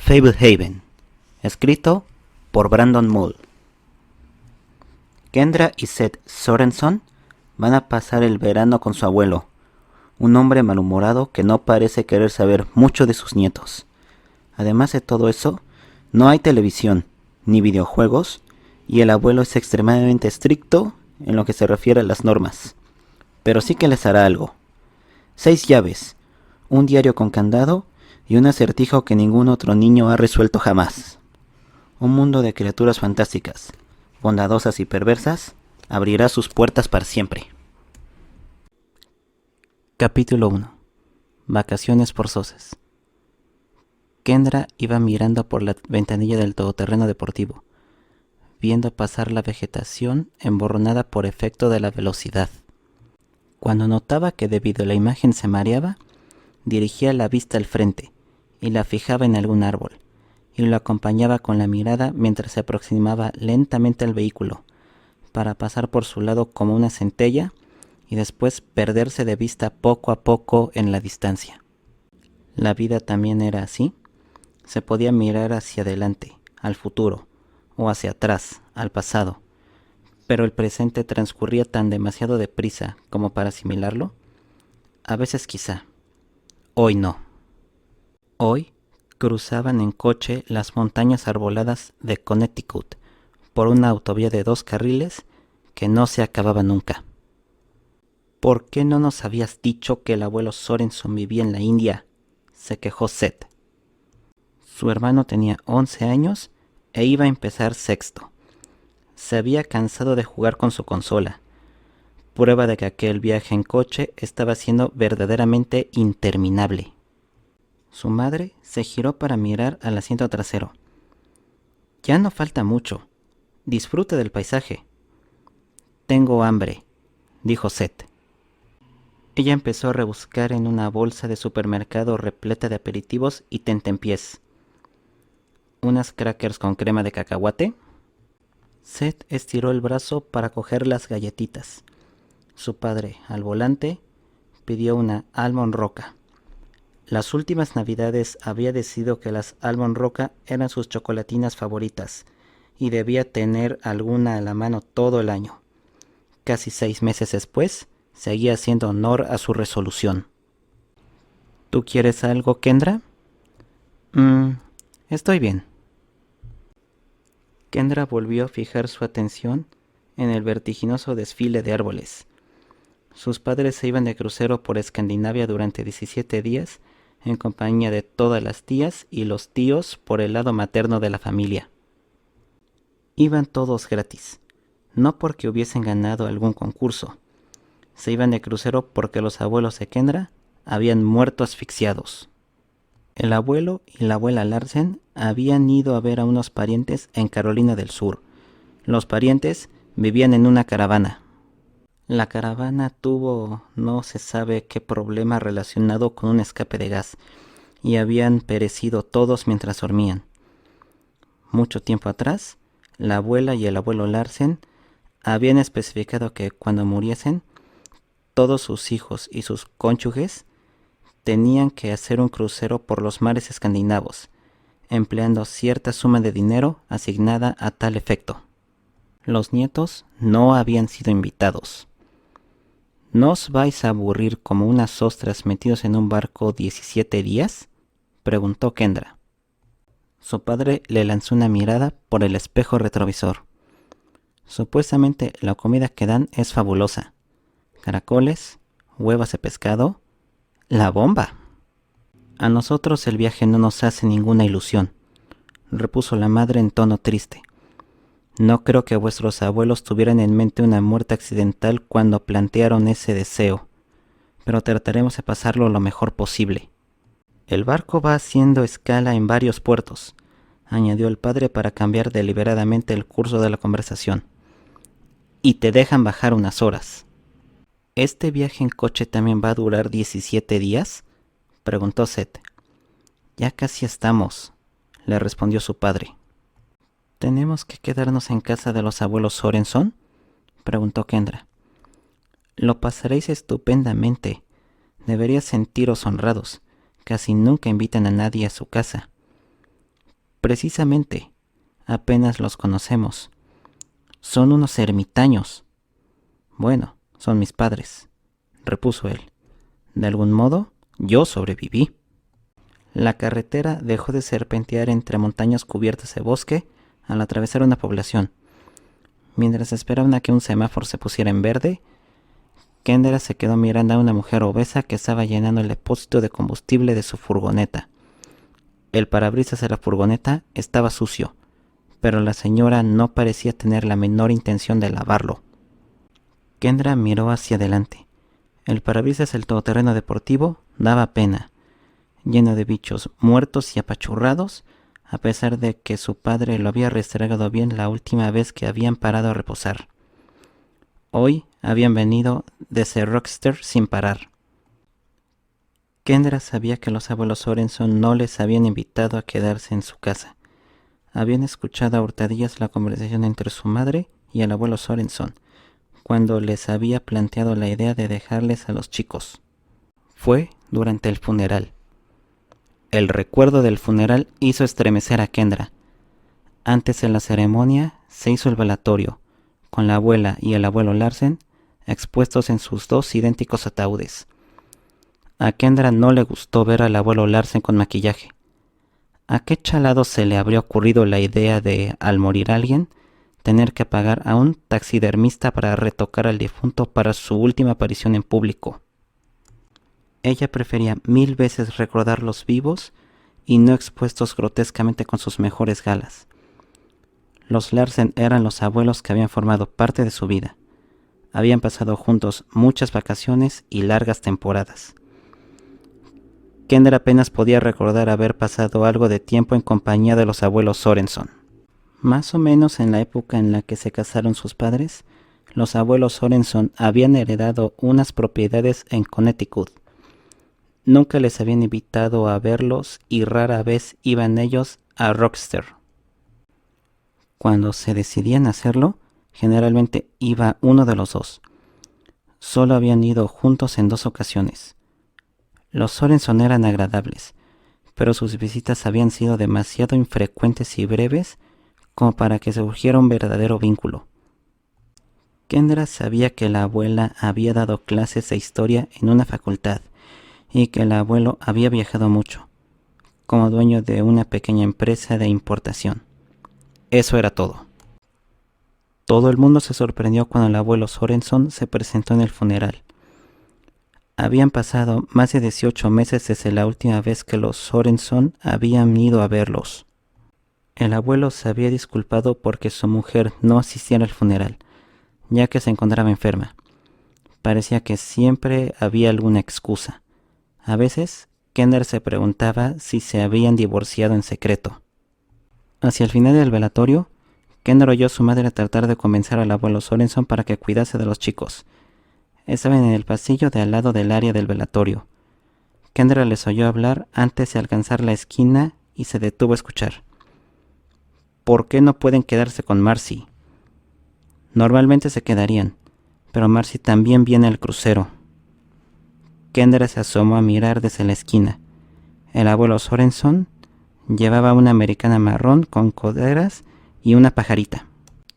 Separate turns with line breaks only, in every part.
Fablehaven, escrito por Brandon Mull. Kendra y Seth Sorenson van a pasar el verano con su abuelo, un hombre malhumorado que no parece querer saber mucho de sus nietos. Además de todo eso, no hay televisión ni videojuegos y el abuelo es extremadamente estricto en lo que se refiere a las normas. Pero sí que les hará algo. 6 llaves, un diario con candado y un acertijo que ningún otro niño ha resuelto jamás. Un mundo de criaturas fantásticas, bondadosas y perversas, abrirá sus puertas para siempre. Capítulo 1. Vacaciones forzosas. Kendra iba mirando por la ventanilla del todoterreno deportivo, viendo pasar la vegetación emborronada por efecto de la velocidad. Cuando notaba que debido a la imagen se mareaba, dirigía la vista al frente y la fijaba en algún árbol, y lo acompañaba con la mirada mientras se aproximaba lentamente al vehículo, para pasar por su lado como una centella y después perderse de vista poco a poco en la distancia. La vida también era así. Se podía mirar hacia adelante, al futuro, o hacia atrás, al pasado, pero el presente transcurría tan demasiado deprisa como para asimilarlo. A veces quizá. Hoy no. Hoy cruzaban en coche las montañas arboladas de Connecticut por una autovía de 2 carriles que no se acababa nunca. ¿Por qué no nos habías dicho que el abuelo Sorenson vivía en la India?, se quejó Seth. Su hermano tenía 11 años e iba a empezar sexto. Se había cansado de jugar con su consola, prueba de que aquel viaje en coche estaba siendo verdaderamente interminable. Su madre se giró para mirar al asiento trasero. Ya no falta mucho. Disfrute del paisaje. Tengo hambre, dijo Seth. Ella empezó a rebuscar en una bolsa de supermercado repleta de aperitivos y tentempiés. ¿Unas crackers con crema de cacahuate? Seth estiró el brazo para coger las galletitas. Su padre, al volante, pidió una Almond Roca. Las últimas navidades había decidido que las Almond Roca eran sus chocolatinas favoritas y debía tener alguna a la mano todo el año. Casi 6 meses después, seguía haciendo honor a su resolución. ¿Tú quieres algo, Kendra? Estoy bien. Kendra volvió a fijar su atención en el vertiginoso desfile de árboles. Sus padres se iban de crucero por Escandinavia durante 17 días en compañía de todas las tías y los tíos por el lado materno de la familia. Iban todos gratis, no porque hubiesen ganado algún concurso. Se iban de crucero porque los abuelos de Kendra habían muerto asfixiados. El abuelo y la abuela Larsen habían ido a ver a unos parientes en Carolina del Sur. Los parientes vivían en una caravana. La caravana tuvo no se sabe qué problema relacionado con un escape de gas y habían perecido todos mientras dormían. Mucho tiempo atrás, la abuela y el abuelo Larsen habían especificado que cuando muriesen, todos sus hijos y sus cónyuges tenían que hacer un crucero por los mares escandinavos, empleando cierta suma de dinero asignada a tal efecto. Los nietos no habían sido invitados. ¿No os vais a aburrir como unas ostras metidos en un barco 17 días? Preguntó Kendra. Su padre le lanzó una mirada por el espejo retrovisor. Supuestamente la comida que dan es fabulosa. Caracoles, huevas de pescado, ¡la bomba! A nosotros el viaje no nos hace ninguna ilusión, repuso la madre en tono triste. No creo que vuestros abuelos tuvieran en mente una muerte accidental cuando plantearon ese deseo, pero trataremos de pasarlo lo mejor posible. El barco va haciendo escala en varios puertos, añadió el padre para cambiar deliberadamente el curso de la conversación. Y te dejan bajar unas horas. ¿Este viaje en coche también va a durar 17 días? Preguntó Seth. Ya casi estamos, le respondió su padre. ¿Tenemos que quedarnos en casa de los abuelos Sorenson?, preguntó Kendra. Lo pasaréis estupendamente. Deberíais sentiros honrados. Casi nunca invitan a nadie a su casa. Precisamente, apenas los conocemos. Son unos ermitaños. Bueno, son mis padres, repuso él. De algún modo, yo sobreviví. La carretera dejó de serpentear entre montañas cubiertas de bosque al atravesar una población. Mientras esperaban a que un semáforo se pusiera en verde, Kendra se quedó mirando a una mujer obesa que estaba llenando el depósito de combustible de su furgoneta. El parabrisas de la furgoneta estaba sucio, pero la señora no parecía tener la menor intención de lavarlo. Kendra miró hacia adelante. El parabrisas del todoterreno deportivo daba pena, lleno de bichos muertos y apachurrados, a pesar de que su padre lo había restregado bien la última vez que habían parado a reposar. Hoy habían venido desde Rochester sin parar. Kendra sabía que los abuelos Sorenson no les habían invitado a quedarse en su casa. Habían escuchado a hurtadillas la conversación entre su madre y el abuelo Sorenson, cuando les había planteado la idea de dejarles a los chicos. Fue durante el funeral. El recuerdo del funeral hizo estremecer a Kendra. Antes de la ceremonia se hizo el velatorio, con la abuela y el abuelo Larsen expuestos en sus dos idénticos ataúdes. A Kendra no le gustó ver al abuelo Larsen con maquillaje. ¿A qué chalado se le habría ocurrido la idea de, al morir alguien, tener que pagar a un taxidermista para retocar al difunto para su última aparición en público? Ella prefería 1000 veces recordarlos vivos y no expuestos grotescamente con sus mejores galas. Los Larsen eran los abuelos que habían formado parte de su vida. Habían pasado juntos muchas vacaciones y largas temporadas. Kendra apenas podía recordar haber pasado algo de tiempo en compañía de los abuelos Sorenson. Más o menos en la época en la que se casaron sus padres, los abuelos Sorenson habían heredado unas propiedades en Connecticut. Nunca les habían invitado a verlos y rara vez iban ellos a Rochester. Cuando se decidían hacerlo, generalmente iba uno de los dos. Solo habían ido juntos en 2 ocasiones. Los Sorenson eran agradables, pero sus visitas habían sido demasiado infrecuentes y breves como para que surgiera un verdadero vínculo. Kendra sabía que la abuela había dado clases de historia en una facultad y que el abuelo había viajado mucho, como dueño de una pequeña empresa de importación. Eso era todo. Todo el mundo se sorprendió cuando el abuelo Sorenson se presentó en el funeral. Habían pasado más de 18 meses desde la última vez que los Sorenson habían ido a verlos. El abuelo se había disculpado porque su mujer no asistiera al funeral, ya que se encontraba enferma. Parecía que siempre había alguna excusa. A veces, Kendra se preguntaba si se habían divorciado en secreto. Hacia el final del velatorio, Kendra oyó a su madre tratar de convencer al abuelo Sorenson para que cuidase de los chicos. Estaban en el pasillo de al lado del área del velatorio. Kendra les oyó hablar antes de alcanzar la esquina y se detuvo a escuchar. ¿Por qué no pueden quedarse con Marcy? Normalmente se quedarían, pero Marcy también viene al crucero. Kendra se asomó a mirar desde la esquina. El abuelo Sorenson llevaba una americana marrón con coderas y una pajarita.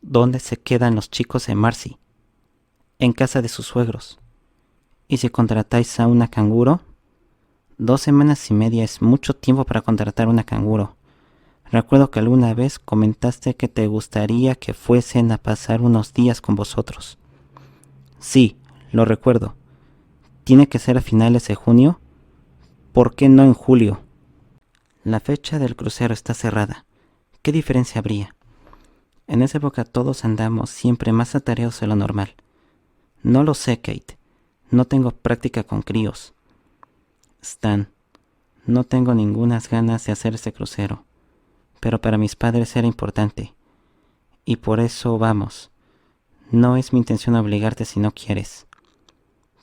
¿Dónde se quedan los chicos de Marcy? En casa de sus suegros. ¿Y si contratáis a una canguro? 2 semanas y media es mucho tiempo para contratar una canguro. Recuerdo que alguna vez comentaste que te gustaría que fuesen a pasar unos días con vosotros. Sí, lo recuerdo. ¿Tiene que ser a finales de junio? ¿Por qué no en julio? La fecha del crucero está cerrada. ¿Qué diferencia habría? En esa época todos andamos siempre más atareados de lo normal. No lo sé, Kate. No tengo práctica con críos. Stan, no tengo ninguna ganas de hacer este crucero, pero para mis padres era importante. Y por eso vamos. No es mi intención obligarte si no quieres.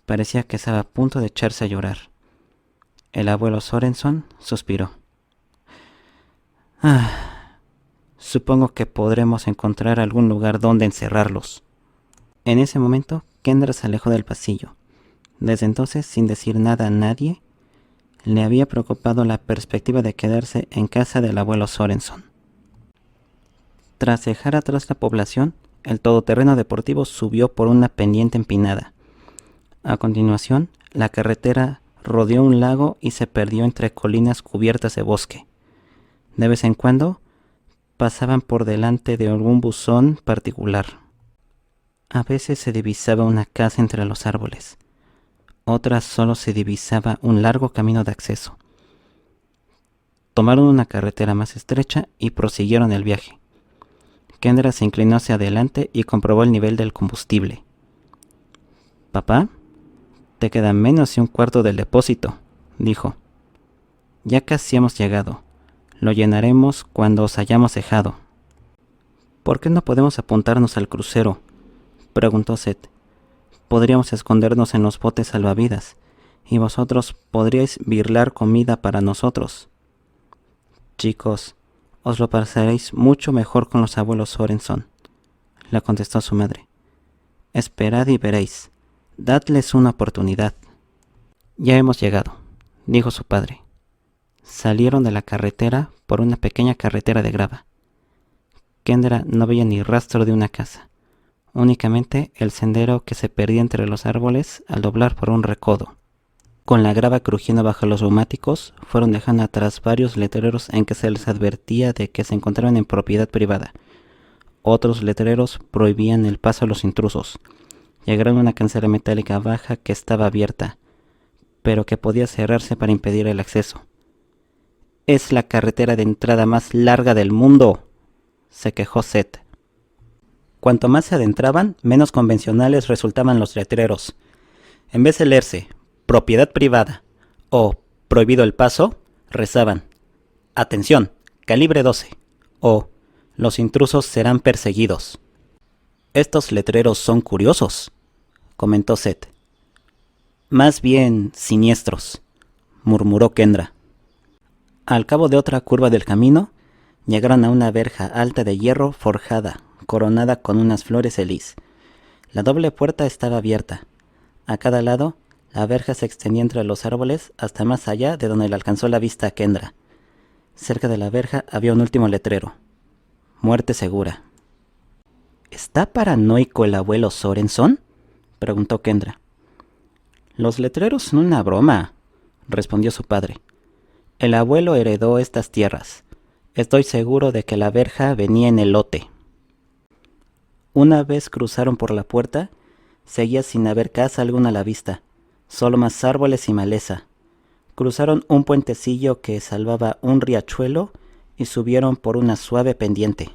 Parecía que estaba a punto de echarse a llorar. El abuelo Sorenson suspiró. Supongo que podremos encontrar algún lugar donde encerrarlos. En ese momento, Kendra se alejó del pasillo. Desde entonces, sin decir nada a nadie, le había preocupado la perspectiva de quedarse en casa del abuelo Sorenson. Tras dejar atrás la población, el todoterreno deportivo subió por una pendiente empinada. A continuación, la carretera rodeó un lago y se perdió entre colinas cubiertas de bosque. De vez en cuando, pasaban por delante de algún buzón particular. A veces se divisaba una casa entre los árboles. Otras solo se divisaba un largo camino de acceso. Tomaron una carretera más estrecha y prosiguieron el viaje. Kendra se inclinó hacia adelante y comprobó el nivel del combustible. «Papá, te queda menos de un cuarto del depósito», dijo. «Ya casi hemos llegado. Lo llenaremos cuando os hayamos dejado». «¿Por qué no podemos apuntarnos al crucero?», preguntó Seth. «Podríamos escondernos en los botes salvavidas, y vosotros podríais birlar comida para nosotros». «Chicos, os lo pasaréis mucho mejor con los abuelos Sorenson», le contestó su madre. «Esperad y veréis. Dadles una oportunidad». «Ya hemos llegado», dijo su padre. Salieron de la carretera por una pequeña carretera de grava. Kendra no veía ni rastro de una casa, únicamente el sendero que se perdía entre los árboles al doblar por un recodo. Con la grava crujiendo bajo los neumáticos, fueron dejando atrás varios letreros en que se les advertía de que se encontraban en propiedad privada. Otros letreros prohibían el paso a los intrusos. Llegaron a una cancela metálica baja que estaba abierta, pero que podía cerrarse para impedir el acceso. «Es la carretera de entrada más larga del mundo», se quejó Seth. Cuanto más se adentraban, menos convencionales resultaban los letreros. En vez de leerse «propiedad privada» o «prohibido el paso», rezaban «atención, calibre 12» o «los intrusos serán perseguidos». «Estos letreros son curiosos», comentó Seth. «Más bien siniestros», murmuró Kendra. Al cabo de otra curva del camino, llegaron a una verja alta de hierro forjada, coronada con unas flores de lis. La doble puerta estaba abierta. A cada lado, la verja se extendía entre los árboles hasta más allá de donde le alcanzó la vista a Kendra. Cerca de la verja había un último letrero: «Muerte segura». «¿Está paranoico el abuelo Sorenson?», preguntó Kendra. «Los letreros son una broma», respondió su padre. «El abuelo heredó estas tierras. Estoy seguro de que la verja venía en el lote». Una vez cruzaron por la puerta, seguía sin haber casa alguna a la vista, solo más árboles y maleza. Cruzaron un puentecillo que salvaba un riachuelo y subieron por una suave pendiente.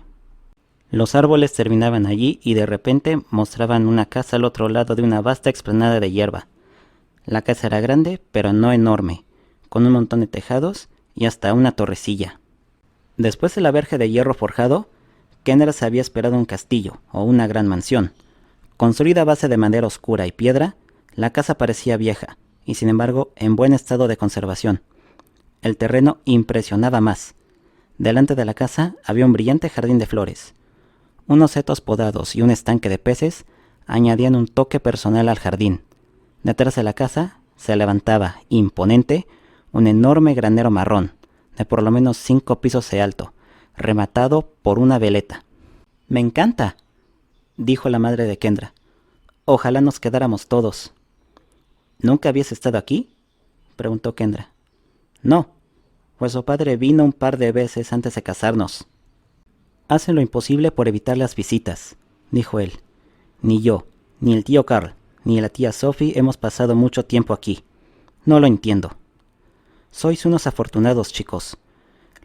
Los árboles terminaban allí y de repente mostraban una casa al otro lado de una vasta explanada de hierba. La casa era grande, pero no enorme, con un montón de tejados y hasta una torrecilla. Después de la verja de hierro forjado, Kendra se había esperado un castillo o una gran mansión. Construida a base de madera oscura y piedra, la casa parecía vieja y sin embargo en buen estado de conservación. El terreno impresionaba más. Delante de la casa había un brillante jardín de flores. Unos setos podados y un estanque de peces añadían un toque personal al jardín. Detrás de la casa se levantaba, imponente, un enorme granero marrón, de por lo menos 5 pisos de alto, rematado por una veleta. «Me encanta», dijo la madre de Kendra. «Ojalá nos quedáramos todos». «¿Nunca habías estado aquí?», preguntó Kendra. «No, pues su padre vino un par de veces antes de casarnos». «Hacen lo imposible por evitar las visitas», dijo él. «Ni yo, ni el tío Carl, ni la tía Sophie hemos pasado mucho tiempo aquí. No lo entiendo». «Sois unos afortunados, chicos.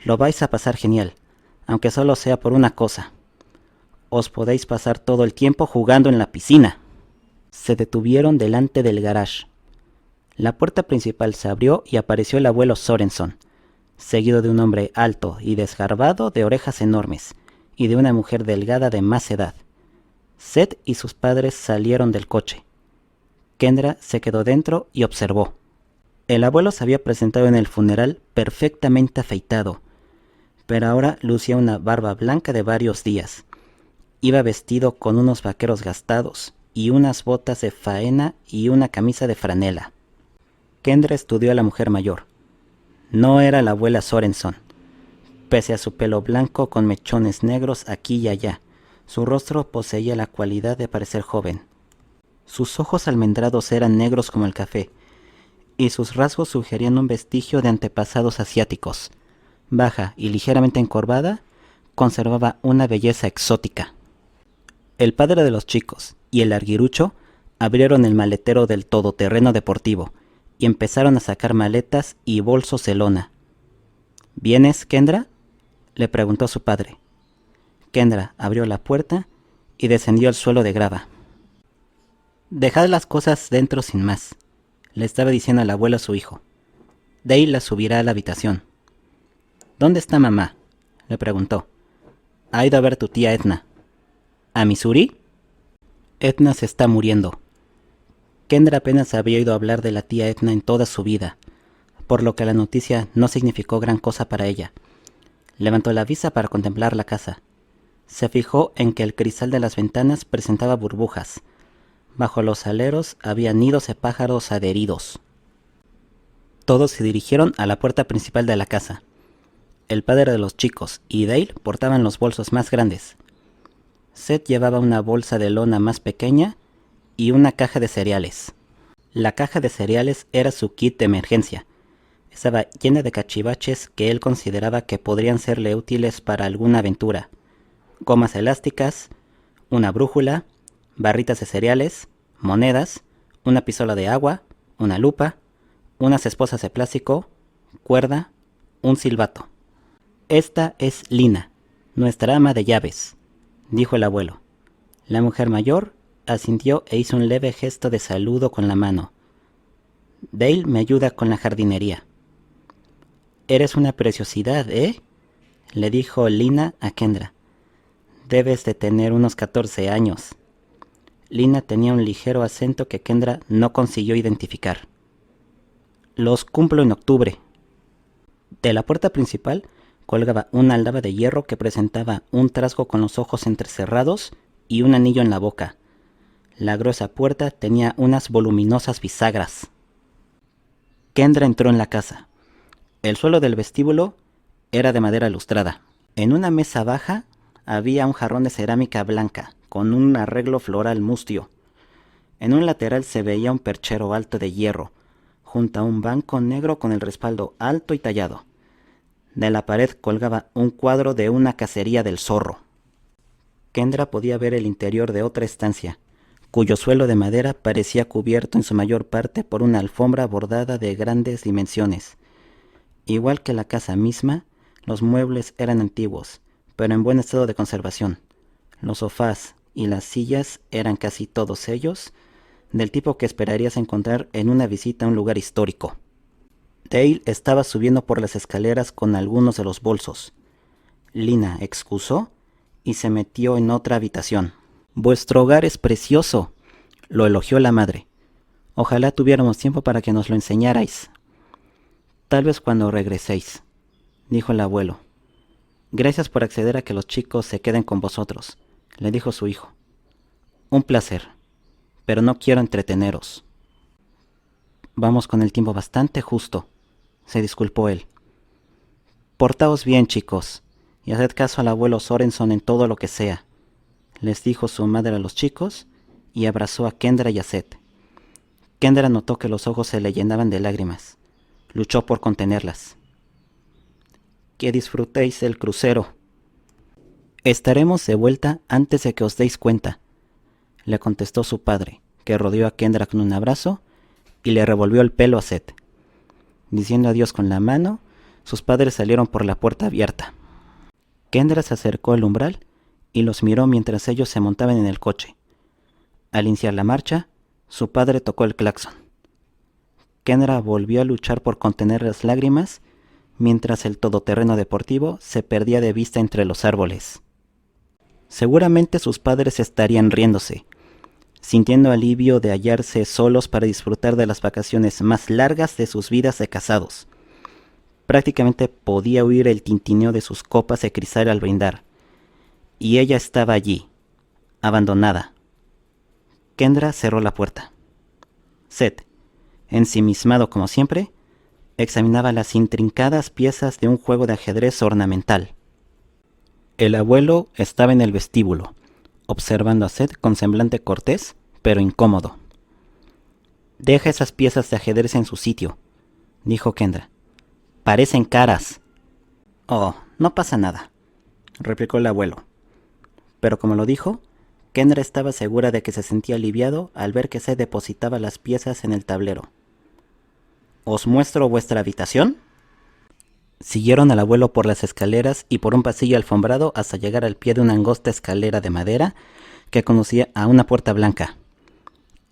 Lo vais a pasar genial, aunque solo sea por una cosa. Os podéis pasar todo el tiempo jugando en la piscina». Se detuvieron delante del garage. La puerta principal se abrió y apareció el abuelo Sorenson, seguido de un hombre alto y desgarbado de orejas enormes, y de una mujer delgada de más edad. Seth y sus padres salieron del coche. Kendra se quedó dentro y observó. El abuelo se había presentado en el funeral perfectamente afeitado, pero ahora lucía una barba blanca de varios días. Iba vestido con unos vaqueros gastados y unas botas de faena y una camisa de franela. Kendra estudió a la mujer mayor. No era la abuela Sorenson, Pese a su pelo blanco con mechones negros aquí y allá, su rostro poseía la cualidad de parecer joven. Sus ojos almendrados eran negros como el café, y sus rasgos sugerían un vestigio de antepasados asiáticos. Baja y ligeramente encorvada, conservaba una belleza exótica. El padre de los chicos y el larguirucho abrieron el maletero del todoterreno deportivo y empezaron a sacar maletas y bolsos de lona. ¿Vienes, Kendra?, le preguntó su padre. Kendra abrió la puerta y descendió al suelo de grava. Dejad las cosas dentro sin más, le estaba diciendo el abuelo a su hijo. Dale la subirá a la habitación. ¿Dónde está mamá?, le preguntó. Ha ido a ver tu tía Edna. ¿A Missouri? Edna se está muriendo. Kendra apenas había oído hablar de la tía Edna en toda su vida, por lo que la noticia no significó gran cosa para ella. Levantó la vista para contemplar la casa. Se fijó en que el cristal de las ventanas presentaba burbujas. Bajo los aleros había nidos de pájaros adheridos. Todos se dirigieron a la puerta principal de la casa. El padre de los chicos y Dale portaban los bolsos más grandes. Seth llevaba una bolsa de lona más pequeña y una caja de cereales. La caja de cereales era su kit de emergencia. Estaba llena de cachivaches que él consideraba que podrían serle útiles para alguna aventura. Gomas elásticas, una brújula, barritas de cereales, monedas, una pistola de agua, una lupa, unas esposas de plástico, cuerda, un silbato. Esta es Lina, nuestra ama de llaves, dijo el abuelo. La mujer mayor asintió e hizo un leve gesto de saludo con la mano. Dale me ayuda con la jardinería. Eres una preciosidad, ¿eh?, le dijo Lina a Kendra. Debes de tener unos 14 años. Lina tenía un ligero acento que Kendra no consiguió identificar. Los cumplo en octubre. De la puerta principal colgaba una aldaba de hierro que presentaba un trasgo con los ojos entrecerrados y un anillo en la boca. La gruesa puerta tenía unas voluminosas bisagras. Kendra entró en la casa. El suelo del vestíbulo era de madera lustrada. En una mesa baja había un jarrón de cerámica blanca con un arreglo floral mustio. En un lateral se veía un perchero alto de hierro, junto a un banco negro con el respaldo alto y tallado. De la pared colgaba un cuadro de una cacería del zorro. Kendra podía ver el interior de otra estancia, cuyo suelo de madera parecía cubierto en su mayor parte por una alfombra bordada de grandes dimensiones. Igual que la casa misma, los muebles eran antiguos, pero en buen estado de conservación. Los sofás y las sillas eran casi todos ellos del tipo que esperarías encontrar en una visita a un lugar histórico. Dale estaba subiendo por las escaleras con algunos de los bolsos. Lina excusó y se metió en otra habitación. «Vuestro hogar es precioso», lo elogió la madre. «Ojalá tuviéramos tiempo para que nos lo enseñarais». «Tal vez cuando regreséis», dijo el abuelo. «Gracias por acceder a que los chicos se queden con vosotros», le dijo su hijo. «Un placer, pero no quiero entreteneros». «Vamos con el tiempo bastante justo», se disculpó él. «Portaos bien, chicos, y haced caso al abuelo Sorenson en todo lo que sea», les dijo su madre a los chicos y abrazó a Kendra y a Seth. Kendra notó que los ojos se le llenaban de lágrimas. Luchó por contenerlas. «Que disfrutéis el crucero». «Estaremos de vuelta antes de que os deis cuenta», le contestó su padre, que rodeó a Kendra con un abrazo y le revolvió el pelo a Seth. Diciendo adiós con la mano, sus padres salieron por la puerta abierta. Kendra se acercó al umbral y los miró mientras ellos se montaban en el coche. Al iniciar la marcha, su padre tocó el claxon. Kendra volvió a luchar por contener las lágrimas mientras el todoterreno deportivo se perdía de vista entre los árboles. Seguramente sus padres estarían riéndose, sintiendo alivio de hallarse solos para disfrutar de las vacaciones más largas de sus vidas de casados. Prácticamente podía oír el tintineo de sus copas de cristal al brindar. Y ella estaba allí, abandonada. Kendra cerró la puerta. Seth, ensimismado como siempre, Examinaba las intrincadas piezas de un juego de ajedrez ornamental. El abuelo estaba en el vestíbulo, observando a Seth con semblante cortés, pero incómodo. «Deja esas piezas de ajedrez en su sitio», dijo Kendra. «Parecen caras». «Oh, no pasa nada», replicó el abuelo. Pero como lo dijo, Kendra estaba segura de que se sentía aliviado al ver que Seth depositaba las piezas en el tablero. «¿Os muestro vuestra habitación?». Siguieron al abuelo por las escaleras y por un pasillo alfombrado hasta llegar al pie de una angosta escalera de madera que conducía a una puerta blanca.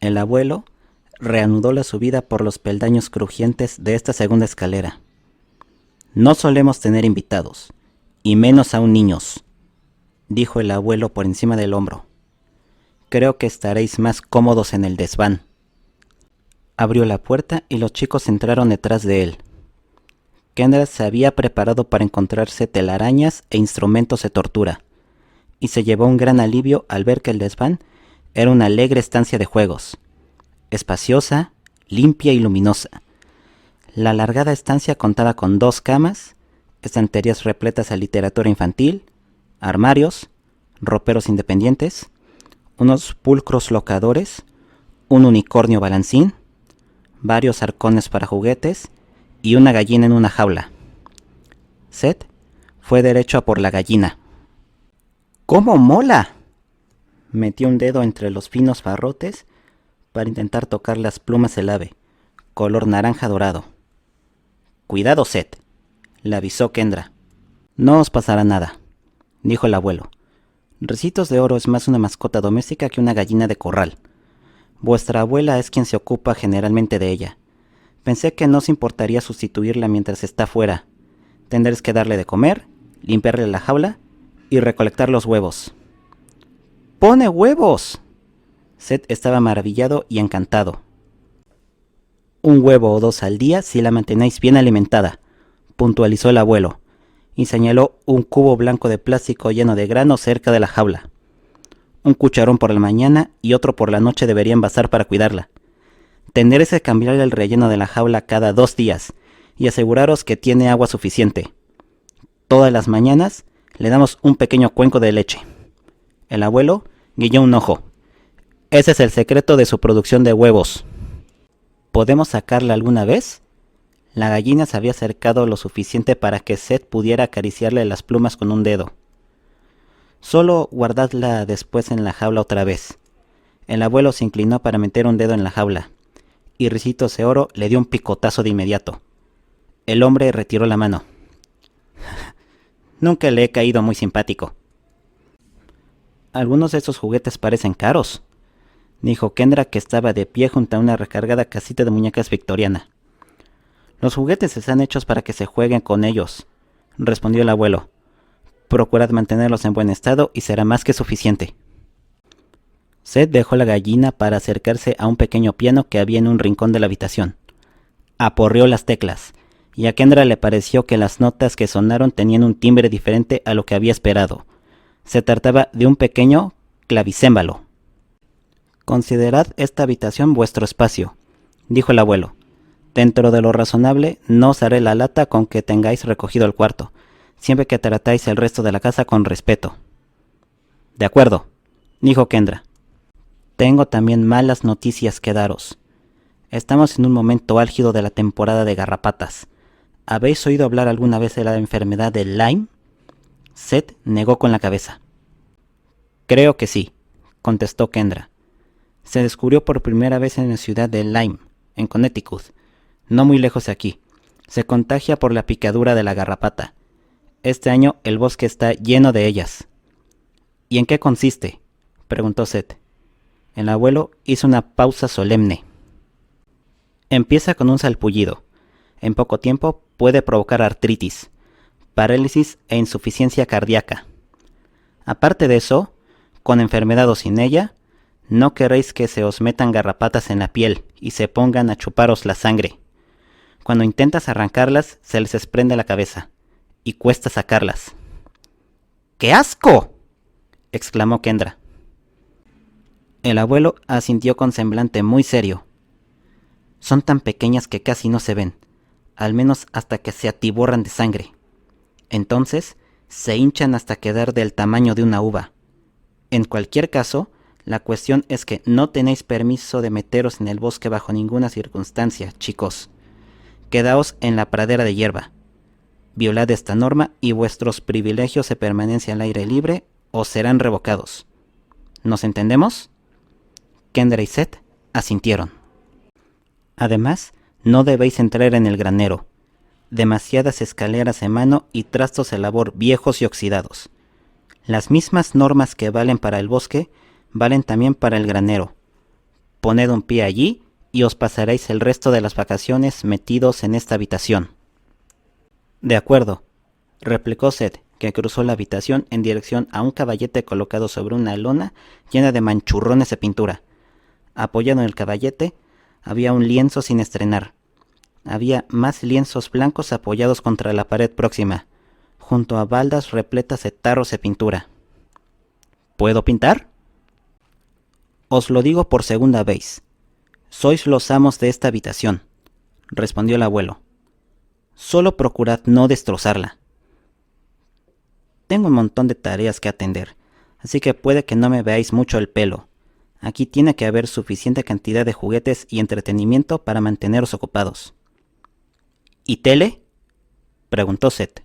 El abuelo reanudó la subida por los peldaños crujientes de esta segunda escalera. «No solemos tener invitados, y menos aún niños», dijo el abuelo por encima del hombro. «Creo que estaréis más cómodos en el desván». Abrió la puerta y los chicos entraron detrás de él. Kendra se había preparado para encontrarse telarañas e instrumentos de tortura, y se llevó un gran alivio al ver que el desván era una alegre estancia de juegos, espaciosa, limpia y luminosa. La alargada estancia contaba con 2 camas, estanterías repletas de literatura infantil, armarios, roperos independientes, unos pulcros locadores, un unicornio balancín, varios arcones para juguetes y una gallina en una jaula. Seth fue derecho a por la gallina. «¡Cómo mola!». Metió un dedo entre los finos barrotes para intentar tocar las plumas del ave, color naranja dorado. «Cuidado, Seth», le avisó Kendra. «No os pasará nada», dijo el abuelo. «Ricitos de Oro es más una mascota doméstica que una gallina de corral. Vuestra abuela es quien se ocupa generalmente de ella. Pensé que no os importaría sustituirla mientras está fuera. Tendréis que darle de comer, limpiarle la jaula y recolectar los huevos». «¡Pone huevos!». Seth estaba maravillado y encantado. «Un huevo o 2 al día si la mantenéis bien alimentada», puntualizó el abuelo, y señaló un cubo blanco de plástico lleno de grano cerca de la jaula. «Un cucharón por la mañana y otro por la noche deberían bastar para cuidarla. Tendréis que cambiarle el relleno de la jaula cada 2 días y aseguraros que tiene agua suficiente. Todas las mañanas le damos un pequeño cuenco de leche». El abuelo guiñó un ojo. «Ese es el secreto de su producción de huevos». «¿Podemos sacarla alguna vez?». La gallina se había acercado lo suficiente para que Seth pudiera acariciarle las plumas con un dedo. «Solo guardadla después en la jaula otra vez». El abuelo se inclinó para meter un dedo en la jaula, y Ricitos de Oro le dio un picotazo de inmediato. El hombre retiró la mano. «Nunca le he caído muy simpático». «Algunos de estos juguetes parecen caros», dijo Kendra, que estaba de pie junto a una recargada casita de muñecas victoriana. «Los juguetes están hechos para que se jueguen con ellos», respondió el abuelo. «Procurad mantenerlos en buen estado y será más que suficiente». Seth dejó la gallina para acercarse a un pequeño piano que había en un rincón de la habitación. Aporreó las teclas, y a Kendra le pareció que las notas que sonaron tenían un timbre diferente a lo que había esperado. Se trataba de un pequeño clavicémbalo. «Considerad esta habitación vuestro espacio», dijo el abuelo. «Dentro de lo razonable, no os haré la lata con que tengáis recogido el cuarto, siempre que tratáis el resto de la casa con respeto». «De acuerdo», dijo Kendra. «Tengo también malas noticias que daros. Estamos en un momento álgido de la temporada de garrapatas. ¿Habéis oído hablar alguna vez de la enfermedad de Lyme?». Seth negó con la cabeza. «Creo que sí», contestó Kendra. «Se descubrió por primera vez en la ciudad de Lyme, en Connecticut, no muy lejos de aquí. Se contagia por la picadura de la garrapata. Este año el bosque está lleno de ellas». «¿Y en qué consiste?», preguntó Seth. El abuelo hizo una pausa solemne. «Empieza con un salpullido. En poco tiempo puede provocar artritis, parálisis e insuficiencia cardíaca. Aparte de eso, con enfermedad o sin ella, no queréis que se os metan garrapatas en la piel y se pongan a chuparos la sangre. Cuando intentas arrancarlas, se les desprende la cabeza, y cuesta sacarlas». «¡Qué asco!», exclamó Kendra. El abuelo asintió con semblante muy serio. «Son tan pequeñas que casi no se ven. al menos hasta que se atiborran de sangre. Entonces, se hinchan hasta quedar del tamaño de una uva. En cualquier caso, la cuestión es que no tenéis permiso de meteros en el bosque bajo ninguna circunstancia, chicos. Quedaos en la pradera de hierba. Violad esta norma y vuestros privilegios de permanencia al aire libre os serán revocados. ¿Nos entendemos? Kendra y Seth asintieron. Además, no debéis entrar en el granero. Demasiadas escaleras en mano y trastos de labor viejos y oxidados. Las mismas normas que valen para el bosque, valen también para el granero. Poned un pie allí y os pasaréis el resto de las vacaciones metidos en esta habitación. De acuerdo, replicó Seth, que cruzó la habitación en dirección a un caballete colocado sobre una lona llena de manchurrones de pintura. Apoyado en el caballete, había un lienzo sin estrenar. Había más lienzos blancos apoyados contra la pared próxima, junto a baldas repletas de tarros de pintura. ¿Puedo pintar? Os lo digo por segunda vez. Sois los amos de esta habitación, respondió el abuelo. Solo procurad no destrozarla. Tengo un montón de tareas que atender, así que puede que no me veáis mucho el pelo. Aquí tiene que haber suficiente cantidad de juguetes y entretenimiento para manteneros ocupados. ¿Y tele? Preguntó Seth.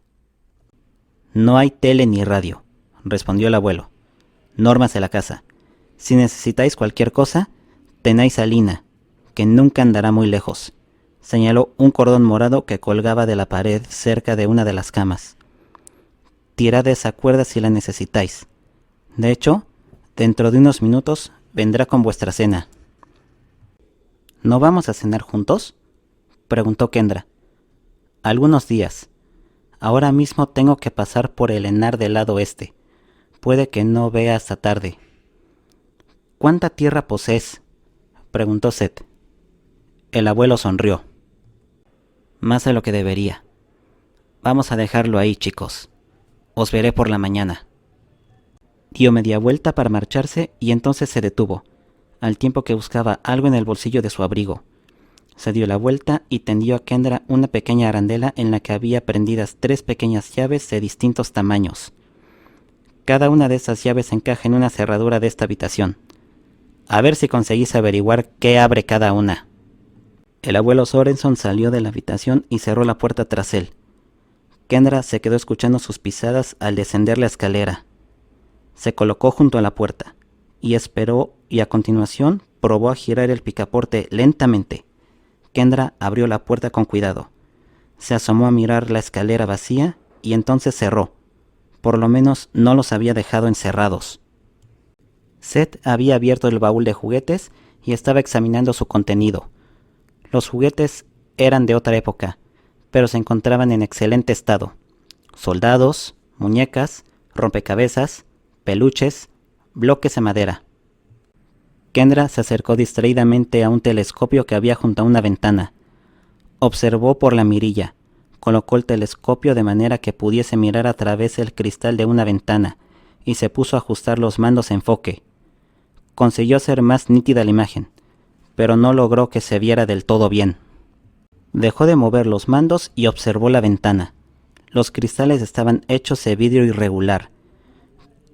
No hay tele ni radio, respondió el abuelo. Normas de la casa. Si necesitáis cualquier cosa, tenéis a Lina, que nunca andará muy lejos. Señaló un cordón morado que colgaba de la pared cerca de una de las camas. Tirad esa cuerda si la necesitáis. De hecho, dentro de unos minutos vendrá con vuestra cena. ¿No vamos a cenar juntos? Preguntó Kendra. Algunos días. Ahora mismo tengo que pasar por el Enar del lado este. Puede que no vea hasta tarde. ¿Cuánta tierra posees? Preguntó Seth. El abuelo sonrió. Más de lo que debería. Vamos a dejarlo ahí, chicos. Os veré por la mañana. Dio media vuelta para marcharse y entonces se detuvo, al tiempo que buscaba algo en el bolsillo de su abrigo. Se dio la vuelta y tendió a Kendra una pequeña arandela en la que había prendidas 3 pequeñas llaves de distintos tamaños. Cada una de esas llaves encaja en una cerradura de esta habitación. A ver si conseguís averiguar qué abre cada una. El abuelo Sorenson salió de la habitación y cerró la puerta tras él. Kendra se quedó escuchando sus pisadas al descender la escalera. Se colocó junto a la puerta y esperó, y a continuación probó a girar el picaporte lentamente. Kendra abrió la puerta con cuidado. Se asomó a mirar la escalera vacía y entonces cerró. Por lo menos no los había dejado encerrados. Seth había abierto el baúl de juguetes y estaba examinando su contenido. Los juguetes eran de otra época, pero se encontraban en excelente estado. Soldados, muñecas, rompecabezas, peluches, bloques de madera. Kendra se acercó distraídamente a un telescopio que había junto a una ventana. Observó por la mirilla. Colocó el telescopio de manera que pudiese mirar a través del cristal de una ventana y se puso a ajustar los mandos de enfoque. Consiguió hacer más nítida la imagen, pero no logró que se viera del todo bien. Dejó de mover los mandos y observó la ventana. Los cristales estaban hechos de vidrio irregular,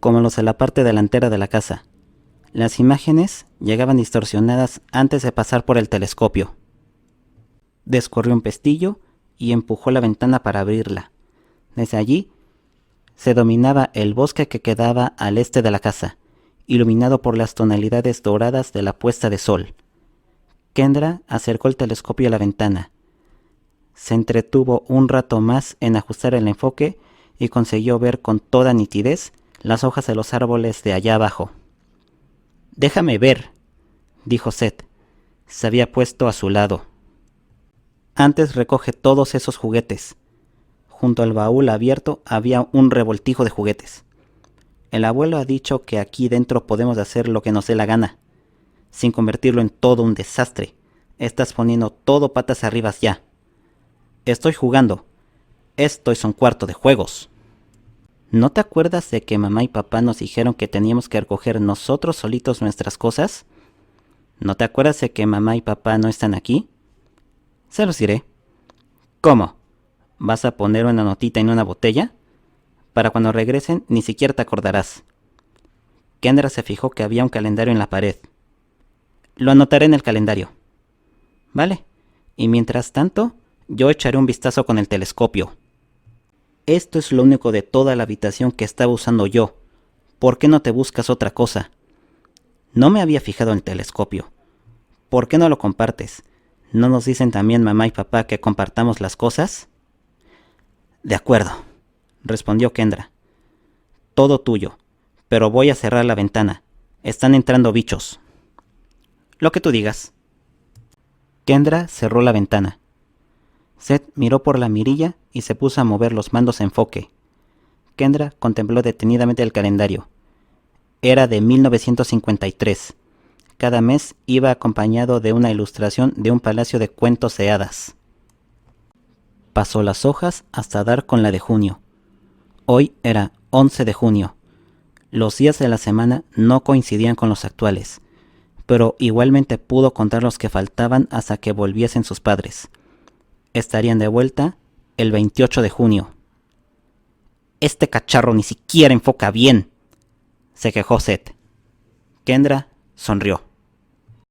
como los de la parte delantera de la casa. Las imágenes llegaban distorsionadas antes de pasar por el telescopio. Descorrió un pestillo y empujó la ventana para abrirla. Desde allí se dominaba el bosque que quedaba al este de la casa, iluminado por las tonalidades doradas de la puesta de sol. Kendra acercó el telescopio a la ventana. Se entretuvo un rato más en ajustar el enfoque y consiguió ver con toda nitidez las hojas de los árboles de allá abajo. «Déjame ver», dijo Seth. Se había puesto a su lado. «Antes recoge todos esos juguetes». Junto al baúl abierto había un revoltijo de juguetes. El abuelo ha dicho que aquí dentro podemos hacer lo que nos dé la gana, sin convertirlo en todo un desastre. Estás poniendo todo patas arriba ya. Estoy jugando. Esto es un cuarto de juegos. ¿No te acuerdas de que mamá y papá nos dijeron que teníamos que recoger nosotros solitos nuestras cosas? ¿No te acuerdas de que mamá y papá no están aquí? Se los diré. ¿Cómo? ¿Vas a poner una notita en una botella? Para cuando regresen ni siquiera te acordarás. Kendra se fijó que había un calendario en la pared. Lo anotaré en el calendario. Vale. Y mientras tanto, yo echaré un vistazo con el telescopio. Esto es lo único de toda la habitación que estaba usando yo. ¿Por qué no te buscas otra cosa? No me había fijado en el telescopio. ¿Por qué no lo compartes? ¿No nos dicen también mamá y papá que compartamos las cosas? De acuerdo, respondió Kendra. Todo tuyo, pero voy a cerrar la ventana. Están entrando bichos. Lo que tú digas. Kendra cerró la ventana. Seth miró por la mirilla y se puso a mover los mandos de enfoque. Kendra contempló detenidamente el calendario. Era de 1953. Cada mes iba acompañado de una ilustración de un palacio de cuentos de hadas. Pasó las hojas hasta dar con la de junio. Hoy era 11 de junio. Los días de la semana no coincidían con los actuales, pero igualmente pudo contar los que faltaban hasta que volviesen sus padres. Estarían de vuelta el 28 de junio. Este cacharro ni siquiera enfoca bien, se quejó Seth. Kendra sonrió.